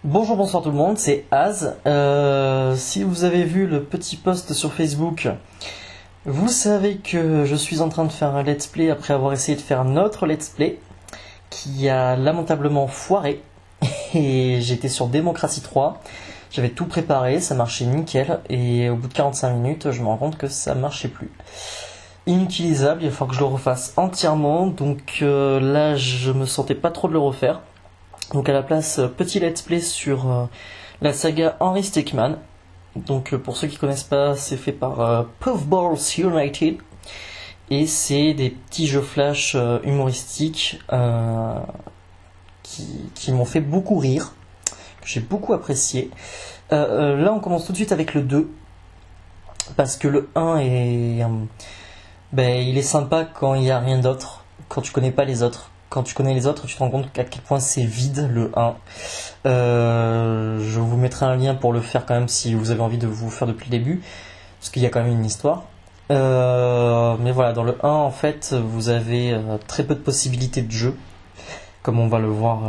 Bonjour, bonsoir tout le monde, c'est Az. Si vous avez vu le petit post sur Facebook, vous savez que je suis en train de faire un let's play après avoir essayé de faire un autre let's play qui a lamentablement foiré. Et j'étais sur Démocratie 3, j'avais tout préparé, ça marchait nickel, et au bout de 45 minutes, je me rends compte que ça marchait plus. Inutilisable, il va falloir que je le refasse entièrement, donc là je me sentais pas trop de le refaire. Donc à la place, petit let's play sur la saga Henry Stickmin. Donc pour ceux qui connaissent pas, c'est fait par Puffballs United. Et c'est des petits jeux flash humoristiques qui m'ont fait beaucoup rire, que j'ai beaucoup apprécié. Là on commence tout de suite avec le 2. Parce que le 1 il est sympa quand il n'y a rien d'autre, quand tu connais pas les autres. Quand tu connais les autres, tu te rends compte à quel point c'est vide le 1. Je vous mettrai un lien pour le faire quand même si vous avez envie de vous faire depuis le début, parce qu'il y a quand même une histoire. Mais voilà, dans le 1 en fait, vous avez très peu de possibilités de jeu, comme on va le voir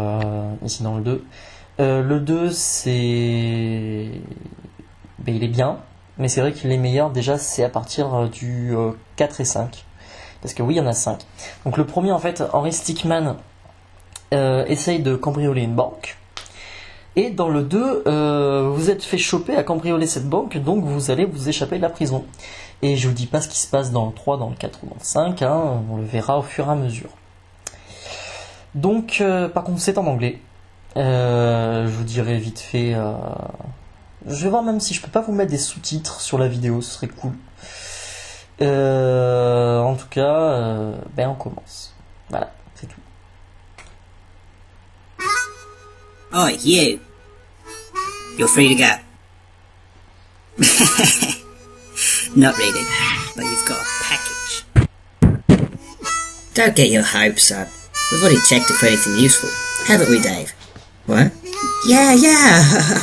ici dans le 2. Le 2 il est bien, mais c'est vrai qu'il est meilleur déjà c'est à partir du 4 et 5. Parce que oui, il y en a 5. Donc le premier, en fait, Henry Stickmin essaye de cambrioler une banque. Et dans le 2, vous êtes fait choper à cambrioler cette banque, donc vous allez vous échapper de la prison. Et je vous dis pas ce qui se passe dans le 3, dans le 4 ou dans le 5, hein, on le verra au fur et à mesure. Donc, par contre, c'est en anglais. Je vous dirai vite fait... Je vais voir même si je peux pas vous mettre des sous-titres sur la vidéo, ce serait cool. En tout cas, on commence. Voilà, c'est tout. Oh, you. You're free to go. Not really, but you've got a package. Don't get your hopes up. We've already checked it for anything useful. Haven't we, Dave? What? Yeah,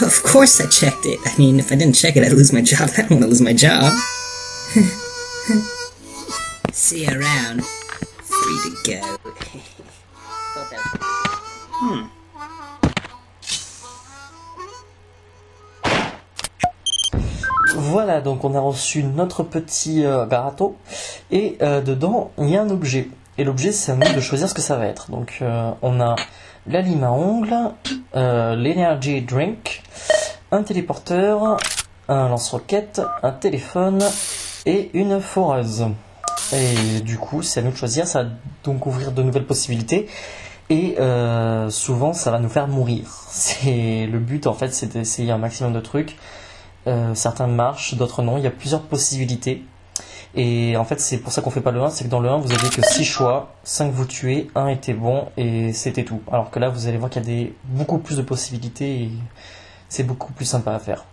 of course I checked it. I mean, if I didn't check it, I'd lose my job. I don't want to lose my job. See you around. Free to go. Voilà, donc on a reçu notre petit gâteau. Et dedans, il y a un objet. Et l'objet, c'est à nous de choisir ce que ça va être. Donc on a la lime à ongles, l'energy drink, un téléporteur, un lance-roquette, un téléphone et une foreuse. Et du coup, c'est à nous de choisir, ça va donc ouvrir de nouvelles possibilités. Et souvent, ça va nous faire mourir. C'est le but, en fait, c'est d'essayer un maximum de trucs. Certains marchent, d'autres non. Il y a plusieurs possibilités. Et en fait, c'est pour ça qu'on fait pas le 1. C'est que dans le 1, vous aviez que 6 choix, 5 vous tuez, 1 était bon et c'était tout. Alors que là, vous allez voir qu'il y a beaucoup plus de possibilités et c'est beaucoup plus sympa à faire.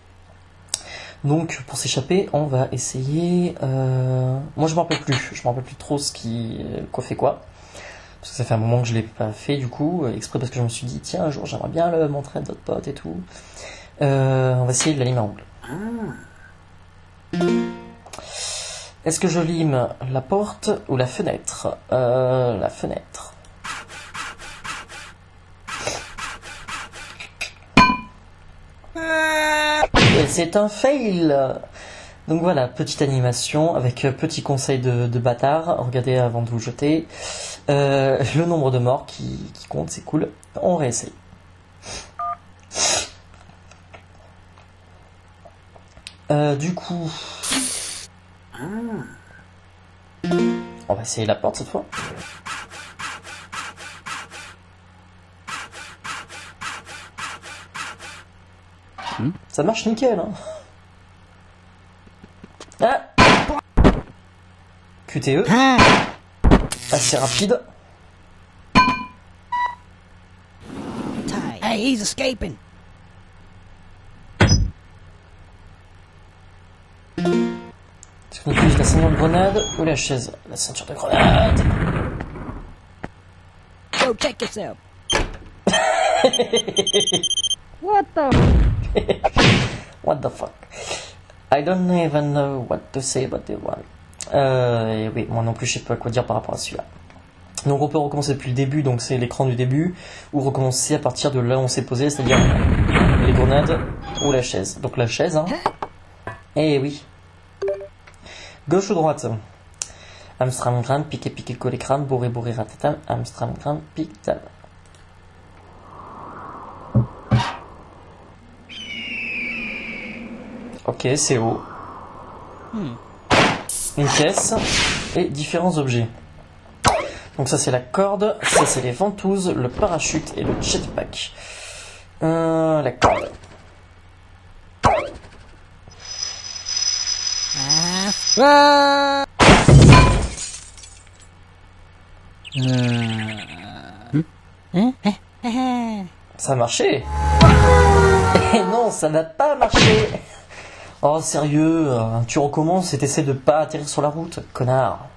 Donc pour s'échapper, on va essayer... Moi je m'en rappelle plus. Je m'en rappelle plus trop quoi fait quoi. Parce que ça fait un moment que je l'ai pas fait du coup, exprès parce que je me suis dit tiens un jour j'aimerais bien le montrer à d'autres potes et tout. On va essayer de la lime à ongles. Est-ce que je lime la porte ou la fenêtre? La fenêtre. Et c'est un fail. Donc voilà, petite animation avec petit conseil de bâtard. Regardez avant de vous jeter. Le nombre de morts qui compte, c'est cool. On réessaye. Du coup... On va essayer la porte cette fois. Ça marche nickel, hein. Ah QTE. Assez rapide. Hey, he's escaping. Est-ce qu'on utilise la ceinture de grenade ou la chaise? La ceinture de grenade. Go check yourself. What the? What the fuck? I don't even know what to say about the one. Oui, moi non plus je sais pas quoi dire par rapport à celui-là. Donc on peut recommencer depuis le début, donc c'est l'écran du début, ou recommencer à partir de là où on s'est posé, c'est-à-dire les grenades ou la chaise. Donc la chaise, hein. Eh oui. Gauche ou droite? Amstram, crâne, piqué, piqué, collé, crâne, bourré, bourré, ratatam, Amstram, crâne, pique, tal. Ok, c'est haut. Une caisse et différents objets. Donc ça c'est la corde, ça c'est les ventouses, le parachute et le jetpack. La corde. Ça a marché. Et non, ça n'a pas marché. Oh sérieux, tu recommences et t'essaies de pas atterrir sur la route, connard.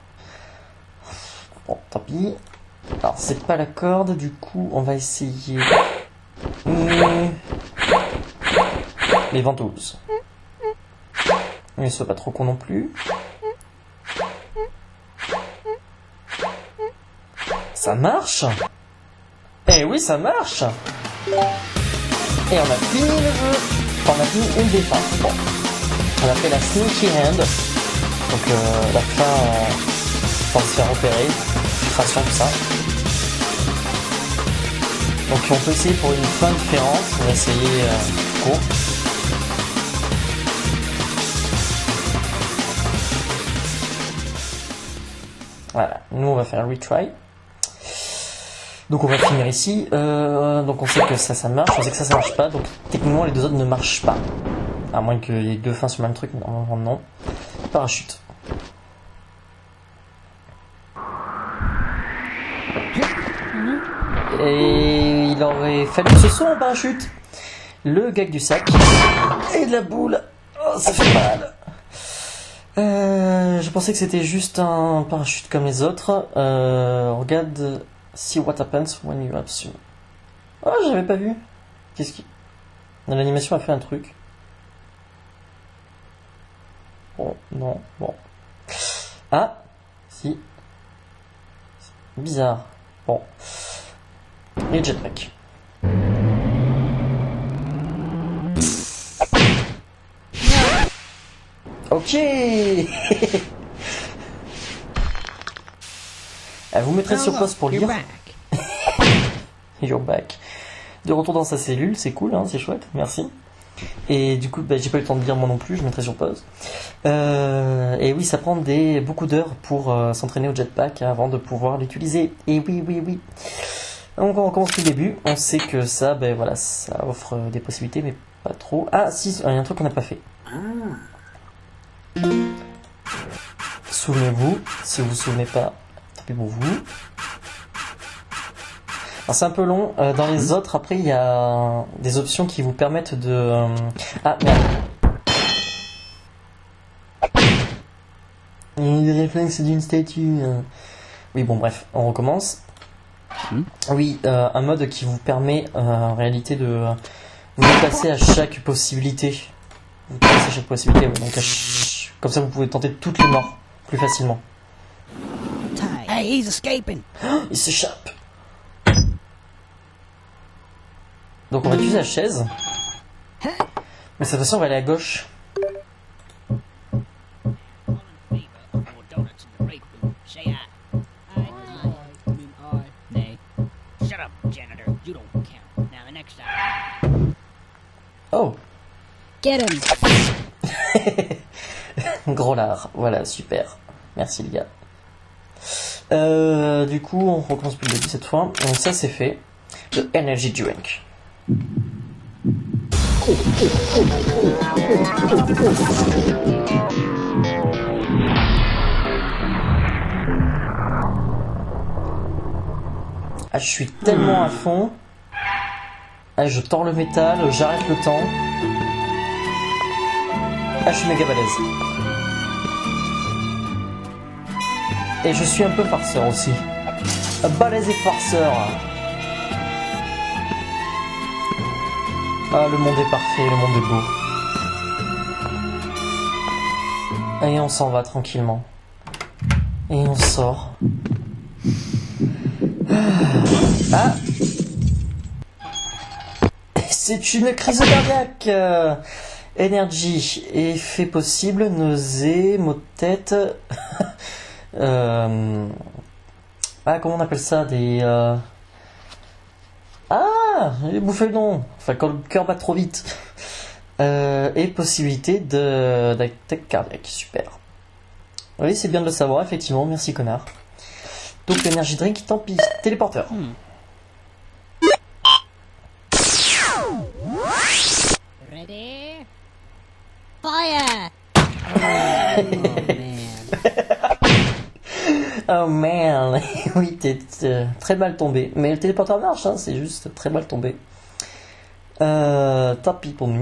Bon, tant pis. Alors c'est pas la corde, du coup on va essayer les ventouses. Mais sois pas trop con non plus. Ça marche. Eh oui, ça marche. Et on a fini le jeu. Enfin, on a fini une des fins. Bon. On a fait la Sneaky Hand. Donc la fin pour se faire repérer. Filtration, tout ça. Donc on peut essayer pour une fin différente. On va essayer court. Voilà, nous on va faire un retry. Donc on va finir ici. Donc on sait que ça marche, on sait que ça marche pas. Donc techniquement les deux autres ne marchent pas. À moins qu'il y ait deux fins sur le même truc, mais normalement non. Parachute. Et il aurait fallu que ce soit un parachute. Le gag du sac. Et de la boule. Oh, ça fait mal. Je pensais que c'était juste un parachute comme les autres. Regarde, see what happens when you assume. Oh, j'avais pas vu. Qu'est-ce qui... L'animation a fait un truc. Bon, non, bon. Ah, si. Bizarre. Bon. Et jetpack. Ok. Vous mettrez sur pause pour lire. You're back. De retour dans sa cellule, c'est cool, hein, c'est chouette, merci. Et du coup, j'ai pas eu le temps de lire moi non plus, je mettrai sur pause. Et oui, ça prend beaucoup d'heures pour s'entraîner au jetpack avant de pouvoir l'utiliser. Et oui, oui, oui. Donc on recommence du début, on sait que ça, voilà, ça offre des possibilités, mais pas trop. Ah si, il y a un truc qu'on n'a pas fait. Souvenez-vous, si vous vous souvenez pas, tant pis pour vous. Alors c'est un peu long, dans les autres, après il y a des options qui vous permettent de... Ah merde. Il y a des réflexes d'une statue. Oui bon bref, on recommence. Oui, un mode qui vous permet en réalité de vous déplacer à chaque possibilité. Vous déplacez à chaque possibilité, oui, donc comme ça vous pouvez tenter toutes les morts plus facilement. Hey, he's escaping. Oh, il s'échappe. Donc on va utiliser la chaise. Mais cette fois-ci on va aller à gauche. Oh. Get him. Gros lard, voilà, super. Merci les gars. Du coup, on recommence depuis le début cette fois. Donc ça c'est fait. Le Energy Drink. Ah, je suis tellement à fond. Ah, je tords le métal, j'arrête le temps. Ah, je suis méga balèze. Et je suis un peu farceur aussi. Balèze et farceur. Ah, le monde est parfait, le monde est beau. Et on s'en va tranquillement. Et on sort. Ah! c'est une crise cardiaque. Énergie, effet possible, nausée, maux de tête. Ah, comment on appelle ça? Ah, j'ai bouffé le nom. Enfin, quand le cœur bat trop vite. Et possibilité d'attaque cardiaque. Super. Oui, c'est bien de le savoir, effectivement. Merci, connard. Donc, l'énergie drink, tant pis. Téléporteur. Ready? Fire! Oh man. Oui, t'es très mal tombé. Mais le téléporteur marche, hein, c'est juste très mal tombé. Tant pis pour nous.